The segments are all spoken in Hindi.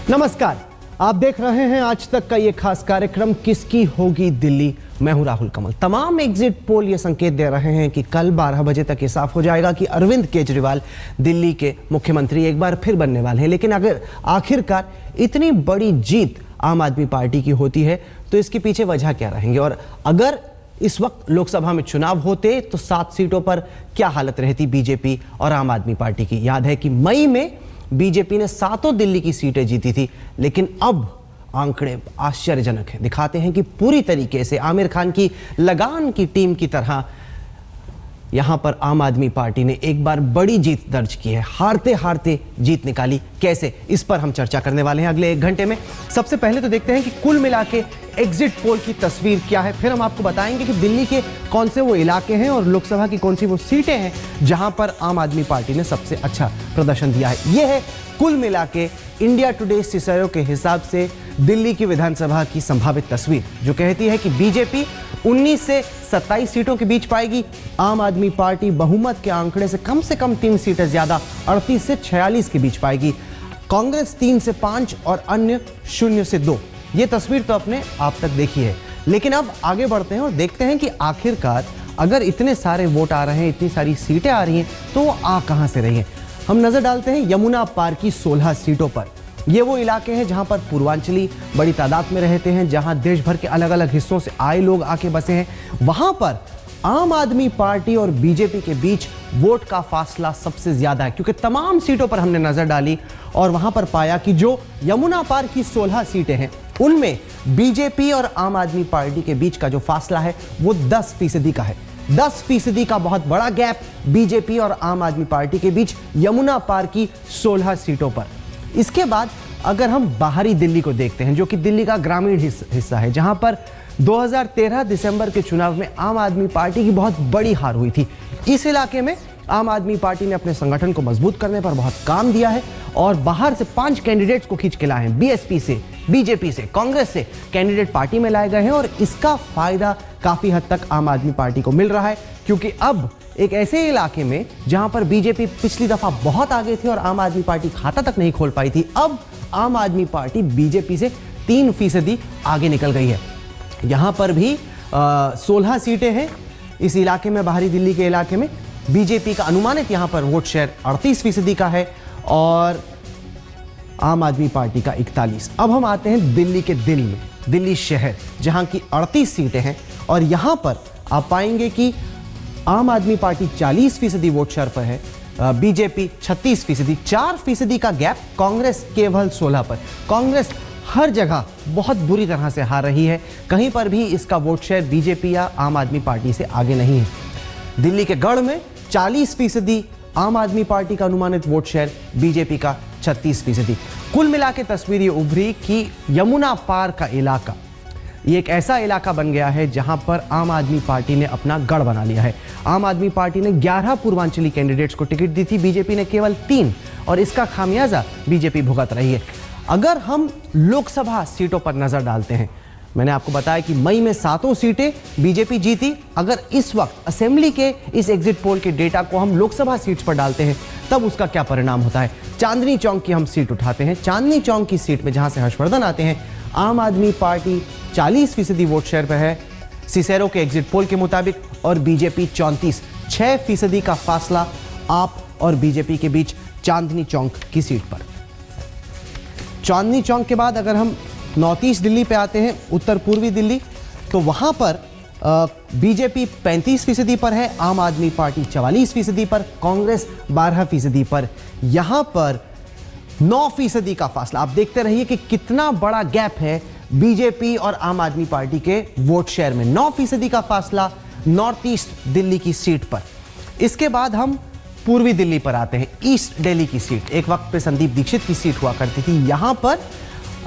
नमस्कार, आप देख रहे हैं आज तक का ये खास कार्यक्रम किसकी होगी दिल्ली। मैं हूं राहुल कमल। तमाम एग्जिट पोल ये संकेत दे रहे हैं कि कल 12 बजे तक ये साफ हो जाएगा कि अरविंद केजरीवाल दिल्ली के मुख्यमंत्री एक बार फिर बनने वाले हैं। लेकिन अगर आखिरकार इतनी बड़ी जीत आम आदमी पार्टी की होती है तो इसके पीछे वजह क्या रहेंगे, और अगर इस वक्त लोकसभा में चुनाव होते तो 7 सीटों पर क्या हालत रहती बीजेपी और आम आदमी पार्टी की। याद है कि मई में बीजेपी ने 7 दिल्ली की सीटें जीती थी, लेकिन अब आंकड़े आश्चर्यजनक हैं। दिखाते हैं कि पूरी तरीके से आमिर खान की लगान की टीम की तरह यहां पर आम आदमी पार्टी ने एक बार बड़ी जीत दर्ज की है। हारते हारते जीत निकाली कैसे, इस पर हम चर्चा करने वाले हैं अगले 1 घंटे में। सबसे पहले तो देखते हैं कि कुल मिला के एग्जिट पोल की तस्वीर क्या है, फिर हम आपको बताएंगे कि दिल्ली के कौन से वो इलाके हैं और लोकसभा की कौन सी वो सीटें हैं जहां पर आम आदमी पार्टी ने सबसे अच्छा प्रदर्शन दिया है। यह है कुल मिला के इंडिया टुडे सिसरो के हिसाब से दिल्ली की विधानसभा की संभावित तस्वीर, जो कहती है कि बीजेपी 19 से 27 सीटों के बीच पाएगी, आम आदमी पार्टी बहुमत के आंकड़े से कम 3 सीटें ज्यादा 38 से 46 के बीच पाएगी, कांग्रेस 3 से 5 और अन्य 0 से 2। ये तस्वीर तो अपने आप तक देखी है, लेकिन अब आगे बढ़ते हैं और देखते हैं कि आखिरकार अगर इतने सारे वोट आ रहे हैं, इतनी सारी सीटें आ रही हैं, तो वो आ कहां से रही हैं। हम नजर डालते हैं यमुना पार की 16 सीटों पर। ये वो इलाके हैं जहां पर पूर्वांचली बड़ी तादाद में रहते हैं, जहां देश भर के अलग अलग हिस्सों से आए लोग आके बसे हैं। वहां पर आम आदमी पार्टी और बीजेपी के बीच वोट का फासला सबसे ज्यादा है, क्योंकि तमाम सीटों पर हमने नजर डाली और वहां पर पाया कि जो यमुना पार की 16 सीटें हैं उनमें बीजेपी और आम आदमी पार्टी के बीच का जो फासला है वो 10% का है। 10% का बहुत बड़ा गैप बीजेपी और आम आदमी पार्टी के बीच यमुना पार की 16 सीटों पर। इसके बाद अगर हम बाहरी दिल्ली को देखते हैं, जो कि दिल्ली का ग्रामीण हिस्सा है, जहां पर 2013 दिसंबर के चुनाव में आम आदमी पार्टी की बहुत बड़ी हार हुई थी। इस इलाके में आम आदमी पार्टी ने अपने संगठन को मजबूत करने पर बहुत काम दिया है और बाहर से 5 कैंडिडेट्स को खींच के लाए हैं। बीएसपी से, बीजेपी से, कांग्रेस से कैंडिडेट पार्टी में लाए गए हैं और इसका फायदा काफी हद तक आम आदमी पार्टी को मिल रहा है, क्योंकि अब एक ऐसे इलाके में जहां पर बीजेपी पिछली दफा बहुत आगे थी और आम आदमी पार्टी खाता तक नहीं खोल पाई थी, अब आम आदमी पार्टी बीजेपी से 3% आगे निकल गई है। यहां पर भी 16 सीटें हैं इस इलाके में, बाहरी दिल्ली के इलाके में। बीजेपी का अनुमानित यहां पर वोट शेयर 38% का है और आम आदमी पार्टी का 41। अब हम आते हैं दिल्ली के दिल में, दिल्ली शहर, जहां की 38 सीटें हैं और यहां पर आप पाएंगे कि आम आदमी पार्टी 40% वोट शेयर पर है, बीजेपी 36%, 4% का गैप कांग्रेस केवल 16 पर। कांग्रेस हर जगह बहुत बुरी तरह से हार रही है, कहीं पर भी इसका वोट शेयर बीजेपी या आम आदमी पार्टी से आगे नहीं है। दिल्ली के गढ़ में 40% आम आदमी पार्टी का अनुमानित वोट शेयर, बीजेपी का 36%। कुल मिला के तस्वीर ये उभरी कि यमुना पार का इलाका ये एक ऐसा इलाका बन गया है जहां पर आम आदमी पार्टी ने अपना गढ़ बना लिया है। आम आदमी पार्टी ने 11 पूर्वांचली कैंडिडेट्स को टिकट दी थी, बीजेपी ने केवल 3, और इसका खामियाजा बीजेपी भुगत रही है। अगर हम लोकसभा सीटों पर नजर डालते हैं, मैंने आपको बताया कि मई में 7 सीटें बीजेपी जीती। अगर इस वक्त असेंबली के इस एग्जिट पोल के डेटा को हम लोकसभा सीट्स पर डालते हैं तब उसका क्या परिणाम होता है। चांदनी चौक की हम सीट उठाते हैं, चांदनी चौक की सीट में जहां से हर्षवर्धन आते हैं, आम आदमी पार्टी 40% वोट शेयर पर है सिसेरो के एग्जिट पोल के मुताबिक, और बीजेपी 34। 6% का फासला आप और बीजेपी के बीच चांदनी चौक की सीट पर। चांदनी चौक के बाद अगर हम नॉर्थ ईस्ट दिल्ली पे आते हैं, उत्तर पूर्वी दिल्ली, तो वहां पर बीजेपी 35% पर है, आम आदमी पार्टी 44% पर, कांग्रेस 12% पर। यहां पर 9% का फासला। आप देखते रहिए कि कितना बड़ा गैप है बीजेपी और आम आदमी पार्टी के वोट शेयर में। 9% का फासला नॉर्थ ईस्ट दिल्ली की सीट पर। इसके बाद हम पूर्वी दिल्ली पर आते हैं, ईस्ट दिल्ली की सीट। एक वक्त पे संदीप दीक्षित की सीट हुआ करती थी। यहां पर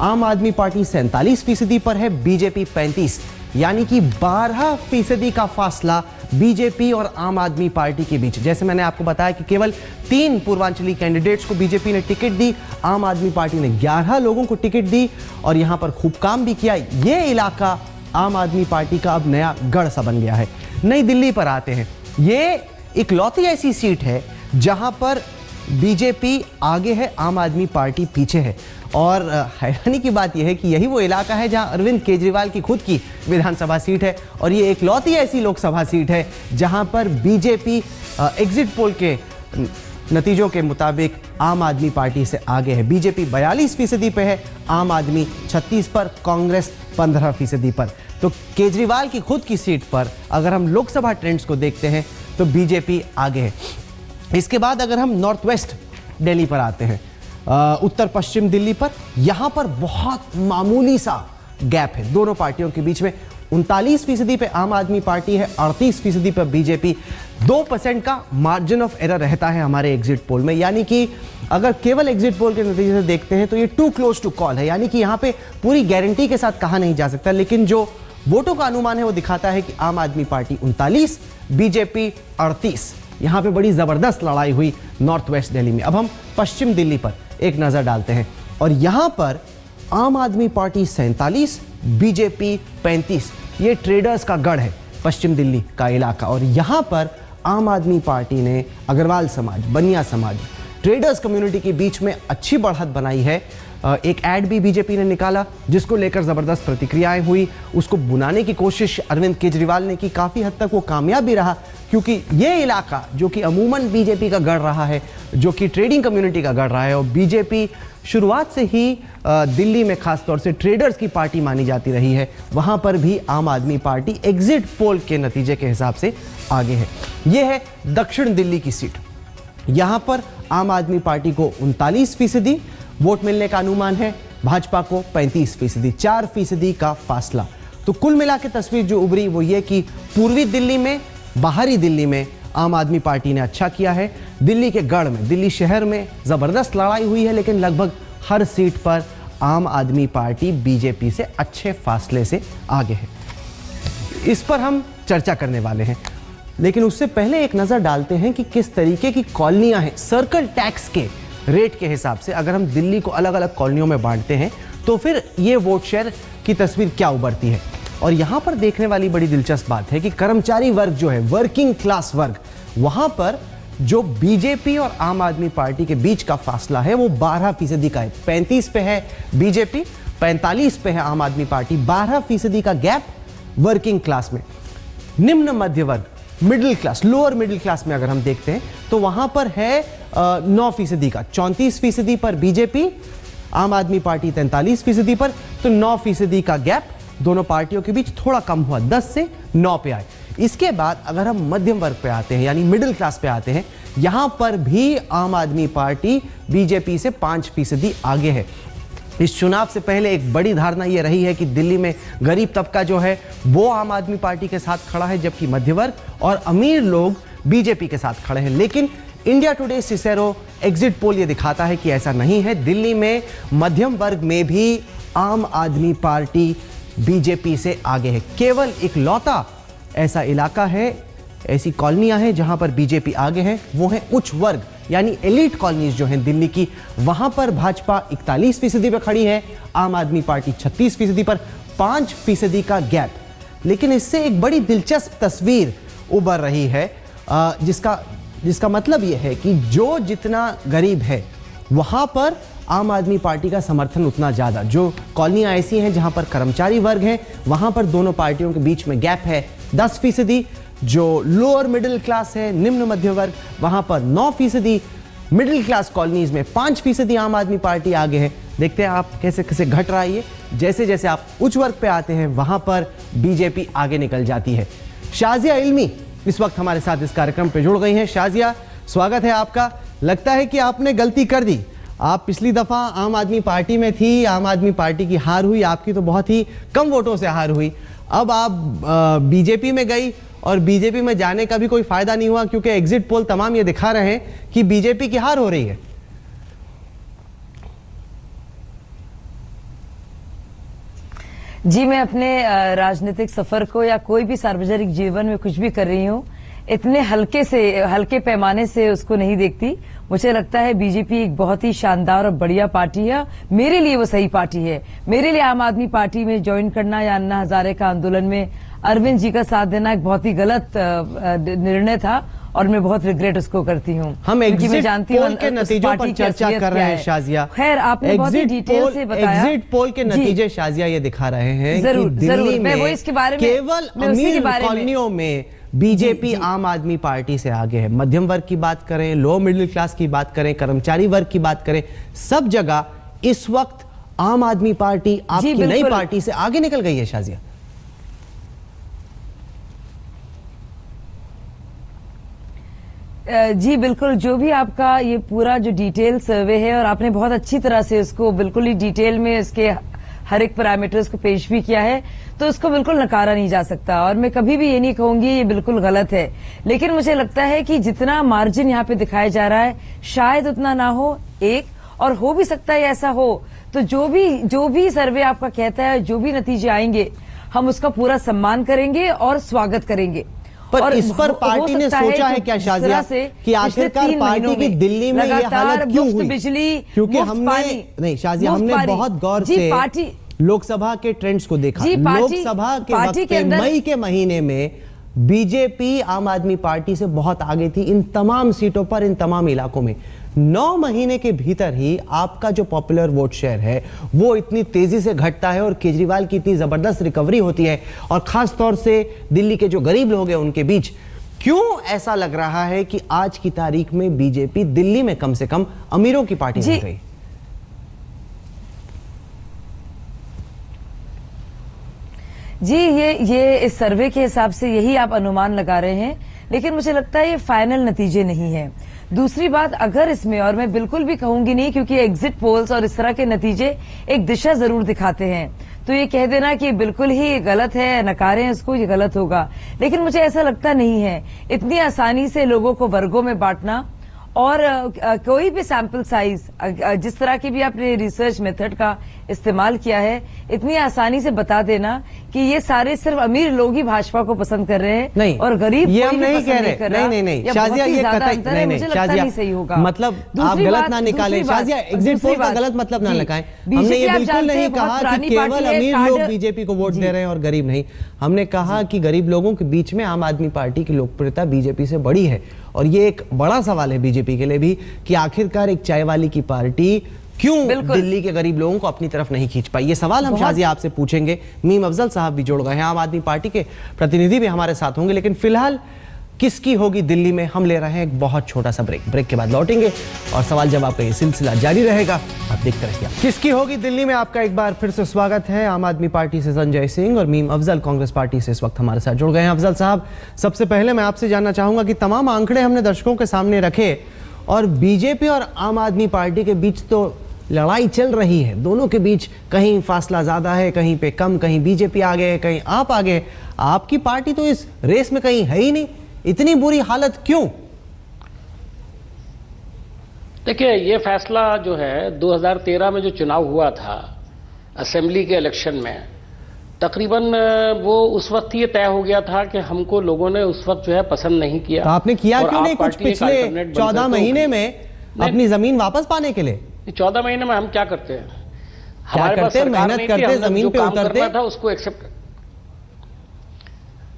आम आदमी पार्टी 47% पर है, बीजेपी 35, यानी कि 12% का फासला बीजेपी और आम आदमी पार्टी के बीच। जैसे मैंने आपको बताया कि केवल 3 पूर्वांचली कैंडिडेट्स को बीजेपी ने टिकट दी, आम आदमी पार्टी ने 11 लोगों को टिकट दी और यहां पर खूब काम भी किया। ये इलाका आम आदमी पार्टी का अब नया गढ़ सा बन गया है। नई दिल्ली पर आते हैं, ये इकलौती ऐसी सीट है जहां पर बीजेपी आगे है, आम आदमी पार्टी पीछे है। और हैरानी की बात यह है कि यही वो इलाका है जहां अरविंद केजरीवाल की खुद की विधानसभा सीट है और ये एकलौती ऐसी लोकसभा सीट है जहां पर बीजेपी एग्जिट पोल के नतीजों के मुताबिक आम आदमी पार्टी से आगे है। बीजेपी 42% पे है, आम आदमी 36 पर, कांग्रेस 15% पर। तो केजरीवाल की खुद की सीट पर अगर हम लोकसभा ट्रेंड्स को देखते हैं तो बीजेपी आगे है। इसके बाद अगर हम नॉर्थ वेस्ट दिल्ली पर आते हैं, उत्तर पश्चिम दिल्ली पर, यहां पर बहुत मामूली सा गैप है दोनों पार्टियों के बीच में। 39% पे आम आदमी पार्टी है, 38% पर बीजेपी। 2% का मार्जिन ऑफ एरर रहता है हमारे एग्जिट पोल में, यानी कि अगर केवल एग्जिट पोल के नतीजे से देखते हैं तो ये टू क्लोज टू कॉल है, यानी कि यहां पे पूरी गारंटी के साथ कहा नहीं जा सकता, लेकिन जो वोटों का अनुमान है वो दिखाता है कि आम आदमी पार्टी 39, बीजेपी 38। यहां पे बड़ी जबरदस्त लड़ाई हुई नॉर्थ वेस्ट दिल्ली में। अब हम पश्चिम दिल्ली पर एक नजर डालते हैं और यहां पर आम आदमी पार्टी 47, बीजेपी 35। ये ट्रेडर्स का गढ़ है पश्चिम दिल्ली का इलाका और यहां पर आम आदमी पार्टी ने अग्रवाल समाज, बनिया समाज, ट्रेडर्स कम्युनिटी के बीच में अच्छी बढ़त बनाई है। एक ऐड भी बीजेपी ने निकाला जिसको लेकर जबरदस्त प्रतिक्रियाएं हुई। उसको बुनाने की कोशिश अरविंद केजरीवाल ने की, काफी हद तक वो कामयाब भी रहा, क्योंकि ये इलाका जो कि अमूमन बीजेपी का गढ़ रहा है, जो कि ट्रेडिंग कम्युनिटी का गढ़ रहा है, और बीजेपी शुरुआत से ही दिल्ली में खासतौर से ट्रेडर्स की पार्टी मानी जाती रही है, वहां पर भी आम आदमी पार्टी एग्जिट पोल के नतीजे के हिसाब से आगे है। यह है दक्षिण दिल्ली की सीट। यहां पर आम आदमी पार्टी को 39% वोट मिलने का अनुमान है, भाजपा को 35%, 4% का फासला। तो कुल मिला के तस्वीर जो उभरी वो ये कि पूर्वी दिल्ली में, बाहरी दिल्ली में आम आदमी पार्टी ने अच्छा किया है। दिल्ली के गढ़ में, दिल्ली शहर में जबरदस्त लड़ाई हुई है, लेकिन लगभग हर सीट पर आम आदमी पार्टी बीजेपी से अच्छे फासले से आगे है। इस पर हम चर्चा करने वाले हैं, लेकिन उससे पहले एक नजर डालते हैं कि किस तरीके की कॉलोनियां हैं। सर्कल टैक्स के रेट के हिसाब से अगर हम दिल्ली को अलग अलग कॉलोनियों में बांटते हैं तो फिर ये वोट शेयर की तस्वीर क्या उभरती है। और यहां पर देखने वाली बड़ी दिलचस्प बात है कि कर्मचारी वर्ग जो है, वर्किंग क्लास वर्ग, वहां पर जो बीजेपी और आम आदमी पार्टी के बीच का फासला है वो 12% का है। 35 पे है बीजेपी, 45 पे है आम आदमी पार्टी। 12% का गैप वर्किंग क्लास में। निम्न मध्य वर्ग, middle class, lower middle class में अगर हम देखते हैं तो वहां पर है 9% का। 34% पर बीजेपी, आम आदमी पार्टी 43% पर। तो 9% का गैप दोनों पार्टियों के बीच थोड़ा कम हुआ, 10 से 9 पे आए। इसके बाद अगर हम मध्यम वर्ग पे आते हैं, यानी मिडिल क्लास पे आते हैं, यहां पर भी आम आदमी पार्टी बीजेपी से 5% आगे है। इस चुनाव से पहले एक बड़ी धारणा यह रही है कि दिल्ली में गरीब तबका जो है वो आम आदमी पार्टी के साथ खड़ा है, जबकि मध्य वर्ग और अमीर लोग बीजेपी के साथ खड़े हैं। लेकिन India today Cicero exit poll ये दिखाता है कि ऐसा नहीं है। दिल्ली में मध्यम वर्ग में भी आम आदमी पार्टी बीजेपी से आगे है। केवल इकलौता ऐसा इलाका है, ऐसी कॉलोनियां हैं जहां पर बीजेपी आगे है, वो है उच्च वर्ग यानी एलिट कॉलोनीज जो हैं दिल्ली की। वहां पर भाजपा 41% पे खड़ी है, आम आदमी पार्टी 36% पर, 5% का गैप। लेकिन इससे एक बड़ी दिलचस्प तस्वीर उभर रही है, जिसका मतलब यह है कि जो जितना गरीब है वहां पर आम आदमी पार्टी का समर्थन उतना ज्यादा। जो कॉलोनियां ऐसी हैं जहां पर कर्मचारी वर्ग हैं, वहां पर दोनों पार्टियों के बीच में गैप है 10%। जो लोअर मिडिल क्लास है, निम्न मध्य वर्ग, वहां पर 9%। मिडिल क्लास कॉलोनीज में 5% आम आदमी पार्टी आगे है। देखते हैं आप कैसे कैसे घट रहा है ये। जैसे जैसे आप उच्च वर्ग पे आते हैं वहां पर बीजेपी आगे निकल जाती है। शाजिया इल्मी इस वक्त हमारे साथ इस कार्यक्रम पे जुड़ गई हैं। शाजिया, स्वागत है आपका। लगता है कि आपने गलती कर दी। आप पिछली दफा आम आदमी पार्टी में थी, आम आदमी पार्टी की हार हुई, आपकी तो बहुत ही कम वोटों से हार हुई। अब आप बीजेपी में गई और बीजेपी में जाने का भी कोई फायदा नहीं हुआ, क्योंकि एग्जिट पोल तमाम ये दिखा रहे हैं कि बीजेपी की हार हो रही है। जी, मैं अपने राजनीतिक सफर को या कोई भी सार्वजनिक जीवन में कुछ भी कर रही हूँ, इतने हल्के पैमाने से उसको नहीं देखती। मुझे लगता है बीजेपी एक बहुत ही शानदार और बढ़िया पार्टी है। मेरे लिए वो सही पार्टी है। मेरे लिए आम आदमी पार्टी में ज्वाइन करना या अन्ना हजारे का आंदोलन में अरविंद जी का साथ देना एक बहुत ही गलत निर्णय था। और मैं बहुत रिग्रेट उसको करती हूँ। हम क्योंकि मैं एग्जिट जानती पोल हूँ के उस नतीजों पार्टी पर की चर्चा असलियत कर रहे क्या हैं है। शाजिया। खैर, आपने बहुत ही डिटेल से बताया। एग्जिट पोल के जी। नतीजे शाजिया ये दिखा रहे हैं कि जरूर, दिल्ली जरूर। मैं वो में इसके बारे में केवल मैं उसी के अमीर बारे में कॉलोनियों में बीजेपी जी। आम आदमी पार्टी से आगे है। मध्यम वर्ग की बात करें, लो मिडिल क्लास की बात करें, कर्मचारी वर्ग की बात करें, सब जगह इस वक्त आम आदमी पार्टी आपकी नई बिल्कुल। पार्टी से आगे निकल गई है शाजिया। जी बिल्कुल, जो भी आपका ये पूरा जो डिटेल सर्वे है, और आपने बहुत अच्छी तरह से उसको बिल्कुल ही डिटेल में इसके हर एक पैरामीटर्स को पेश भी किया है, तो उसको बिल्कुल नकारा नहीं जा सकता। और मैं कभी भी ये नहीं कहूंगी ये बिल्कुल गलत है, लेकिन मुझे लगता है कि जितना मार्जिन यहाँ पे दिखाया जा रहा है शायद उतना ना हो, एक, और हो भी सकता है ऐसा हो। तो जो भी सर्वे आपका कहता है, जो भी नतीजे आएंगे, हम उसका पूरा सम्मान करेंगे और स्वागत करेंगे। पर और इस पर पार्टी ने सोचा है क्या शाजिया कि आखिरकार पार्टी की दिल्ली में ये हालत क्यों हुई? बिजली, क्योंकि हमने नहीं शाजिया, हमने बहुत गौर से लोकसभा के ट्रेंड्स को देखा। लोकसभा के वक्त पे मई के महीने में बीजेपी आम आदमी पार्टी से बहुत आगे थी इन तमाम सीटों पर, इन तमाम इलाकों में। 9 महीने के भीतर ही आपका जो पॉपुलर वोट शेयर है वो इतनी तेजी से घटता है और केजरीवाल की इतनी जबरदस्त रिकवरी होती है, और खास तौर से दिल्ली के जो गरीब लोग हैं उनके बीच। क्यों ऐसा लग रहा है कि आज की तारीख में बीजेपी दिल्ली में कम से कम अमीरों की पार्टी हो गई? जी, ये इस सर्वे के हिसाब से यही आप अनुमान लगा रहे हैं, लेकिन मुझे लगता है ये फाइनल नतीजे नहीं है। दूसरी बात, अगर इसमें, और मैं बिल्कुल भी कहूंगी नहीं, क्योंकि एग्जिट पोल्स और इस तरह के नतीजे एक दिशा जरूर दिखाते हैं, तो ये कह देना कि बिल्कुल ही गलत है, नकारें इसको, ये गलत होगा। लेकिन मुझे ऐसा लगता नहीं है। इतनी आसानी से लोगों को वर्गों में बांटना, और कोई भी सैंपल साइज, जिस तरह की भी आपने रिसर्च मेथड का इस्तेमाल किया है, इतनी आसानी से बता देना कि ये सारे सिर्फ अमीर लोग ही भाजपा को पसंद कर रहे हैं, नहीं, और गरीब ये कोई हम नहीं कह रहे। नहीं शाजिया, ये नहीं शाजिया नहीं सही होगा। मतलब आप गलत ना निकालें शाजिया, एग्जिट पोल का गलत मतलब ना लगाएं। हमने ये बिल्कुल नहीं कहा कि केवल अमीर लोग बीजेपी को वोट दे रहे हैं और गरीब नहीं। हमने कहा कि गरीब लोगों के बीच में आम आदमी पार्टी की लोकप्रियता बीजेपी से बड़ी है, और ये एक बड़ा सवाल है बीजेपी के लिए भी कि आखिरकार एक चाय वाली की पार्टी क्यों दिल्ली के गरीब लोगों को अपनी तरफ नहीं खींच पाई। ये सवाल हम शाजिया आपसे पूछेंगे। मीम अफजल साहब भी जुड़ गए हैं, आम आदमी पार्टी के प्रतिनिधि भी हमारे साथ होंगे। लेकिन फिलहाल किसकी होगी दिल्ली में, हम ले रहे हैं एक बहुत छोटा सा ब्रेक के बाद लौटेंगे और सवाल जवाब का ये सिलसिला जारी रहेगा। आप देखते रहिए। किसकी होगी दिल्ली में आपका एक बार फिर से स्वागत है। आम आदमी पार्टी से संजय सिंह और मीम अफजल कांग्रेस पार्टी से इस वक्त हमारे साथ जुड़ गए हैं। अफजल साहब, सबसे पहले मैं आपसे जानना चाहूंगा कि तमाम आंकड़े हमने दर्शकों के सामने रखे, और बीजेपी और आम आदमी पार्टी के बीच तो लड़ाई चल रही है। दोनों के बीच कहीं फासला ज्यादा है, कहीं पे कम, कहीं बीजेपी आगे है, कहीं आप आगे। आपकी पार्टी तो इस रेस में कहीं है ही नहीं। इतनी बुरी हालत क्यों? देखिए, ये फैसला जो है 2013 में जो चुनाव हुआ था असेंबली के इलेक्शन में, तकरीबन वो उस वक्त ये तय हो गया था कि हमको लोगों ने उस वक्त जो है पसंद नहीं किया। तो आपने किया क्यों नहीं कुछ पिछले 14 महीने में अपनी जमीन वापस पाने के लिए? 14 महीने में हम क्या करते हैं? क्या करते? मेहनत करते, जमीन पे उतरते था, उसको एक्सेप्ट।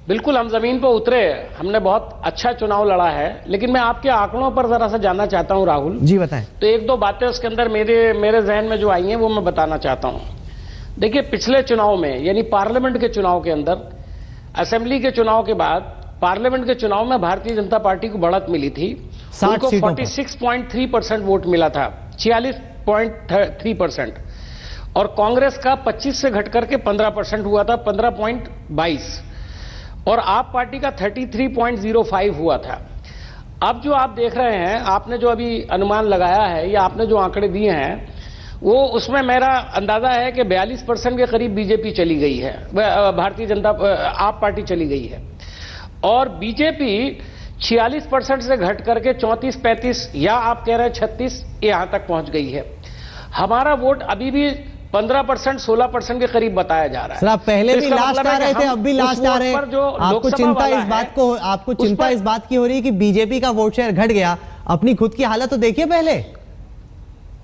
बिल्कुल, हम जमीन पर उतरे, हमने बहुत अच्छा चुनाव लड़ा है। लेकिन मैं आपके आंकड़ों पर जरा सा जानना चाहता हूं राहुल जी, बताएं। तो एक दो बातें उसके अंदर मेरे जहन में जो आई हैं वो मैं बताना चाहता हूं। देखिए, पिछले चुनाव में, यानी पार्लियामेंट के चुनाव के अंदर, असेंबली के चुनाव के बाद पार्लियामेंट के चुनाव में भारतीय जनता पार्टी को बढ़त मिली थी। उनको 46.3% वोट मिला था, 46.3%, और कांग्रेस का 25 से घट करके 15% हुआ था, 15.22, और आप पार्टी का 33.05 हुआ था। अब जो आप देख रहे हैं, आपने जो अभी अनुमान लगाया है या आपने जो आंकड़े दिए हैं, वो उसमें मेरा अंदाजा है कि 42% के करीब बीजेपी चली गई है, भारतीय जनता आप पार्टी चली गई है, और बीजेपी 46% से घट करके 34-35 या आप कह रहे हैं 36 यहां तक पहुंच गई है। हमारा वोट अभी भी 15%, 16% के करीब बताया जा रहा है। सर, आप पहले भी लास्ट आ रहे थे, अब भी लास्ट आ रहे हैं। आपको चिंता इस बात की हो रही है कि बीजेपी का वोट शेयर घट गया। अपनी खुद की हालत तो देखिए पहले।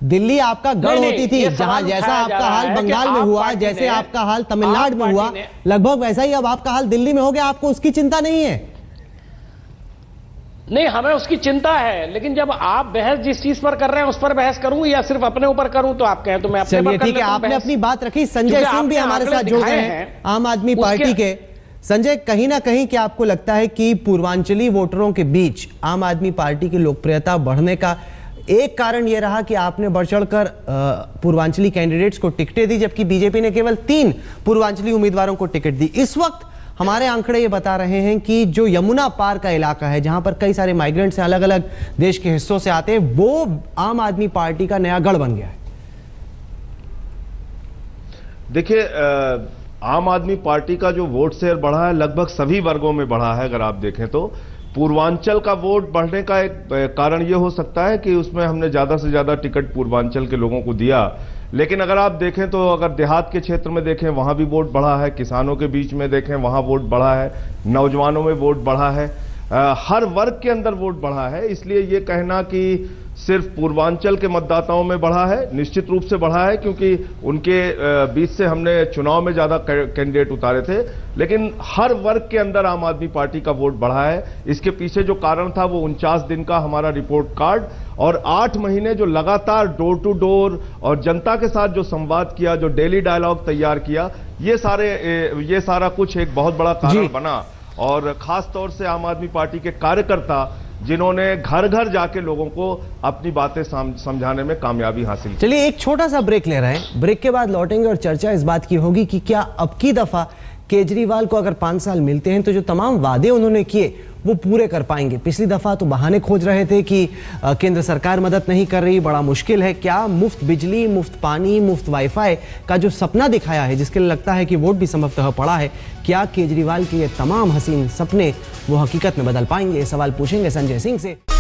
दिल्ली आपका गढ़ होती थी, जहां जैसा आपका हाल बंगाल में हुआ, जैसे आपका हाल तमिलनाडु में हुआ, लगभग वैसा ही अब आपका हाल दिल्ली में हो गया। आपको उसकी चिंता नहीं है? नहीं, हमें उसकी चिंता है, लेकिन जब आप बहस जिस चीज पर कर रहे हैं उस पर बहस करूं या सिर्फ अपने ऊपर करूं, तो आप कहें तो मैं अपने चलिए पर कर ठीक है, लेता हूं आपने बहस। अपनी बात रखी। संजय क्योंकि सिंह भी आपने हमारे आंकड़े साथ जुड़ गए दिखाए हैं आम आदमी पार्टी उसके- के। संजय, कहीं ना कहीं क्या आपको लगता है कि पूर्वांचली वोटरों के बीच आम आदमी पार्टी की लोकप्रियता बढ़ने का एक कारण यह रहा कि आपने बढ़ चढ़कर पूर्वांचली कैंडिडेट्स को टिकटें दी, जबकि बीजेपी ने केवल 3 पूर्वांचली उम्मीदवारों को टिकट दी? इस वक्त हमारे आंकड़े ये बता रहे हैं कि जो यमुना पार का इलाका है, जहां पर कई सारे माइग्रेंट्स अलग अलग देश के हिस्सों से आते हैं, वो आम आदमी पार्टी का नया गढ़ बन गया है। देखिए, आम आदमी पार्टी का जो वोट शेयर बढ़ा है लगभग सभी वर्गों में बढ़ा है। अगर आप देखें तो पूर्वांचल का वोट बढ़ने का एक कारण यह हो सकता है कि उसमें हमने ज्यादा से ज्यादा टिकट पूर्वांचल के लोगों को दिया। लेकिन अगर आप देखें तो अगर देहात के क्षेत्र में देखें वहां भी वोट बढ़ा है, किसानों के बीच में देखें वहां वोट बढ़ा है, नौजवानों में वोट बढ़ा है, हर वर्ग के अंदर वोट बढ़ा है। इसलिए ये कहना कि सिर्फ पूर्वांचल के मतदाताओं में बढ़ा है, निश्चित रूप से बढ़ा है, क्योंकि उनके बीच से हमने चुनाव में ज्यादा कैंडिडेट उतारे थे। लेकिन हर वर्ग के अंदर आम आदमी पार्टी का वोट बढ़ा है। इसके पीछे जो कारण था वो 49 दिन का हमारा रिपोर्ट कार्ड और 8 महीने जो लगातार डोर टू डोर और जनता के साथ जो संवाद किया, जो डेली डायलॉग तैयार किया, ये सारा कुछ एक बहुत बड़ा कारण बना। और खास तौर से आम आदमी पार्टी के कार्यकर्ता जिन्होंने घर घर जाके लोगों को अपनी बातें समझाने में कामयाबी हासिल की। चलिए एक छोटा सा ब्रेक ले रहे हैं, ब्रेक के बाद लौटेंगे और चर्चा इस बात की होगी कि क्या अब की दफा केजरीवाल को अगर 5 साल मिलते हैं तो जो तमाम वादे उन्होंने किए वो पूरे कर पाएंगे। पिछली दफा तो बहाने खोज रहे थे कि केंद्र सरकार मदद नहीं कर रही, बड़ा मुश्किल है। क्या मुफ्त बिजली, मुफ्त पानी, मुफ्त वाईफाई का जो सपना दिखाया है, जिसके लिए लगता है कि वोट भी संभवतः पड़ा है, क्या केजरीवाल के ये तमाम हसीन सपने वो हकीकत में बदल पाएंगे? ये सवाल पूछेंगे संजय सिंह से।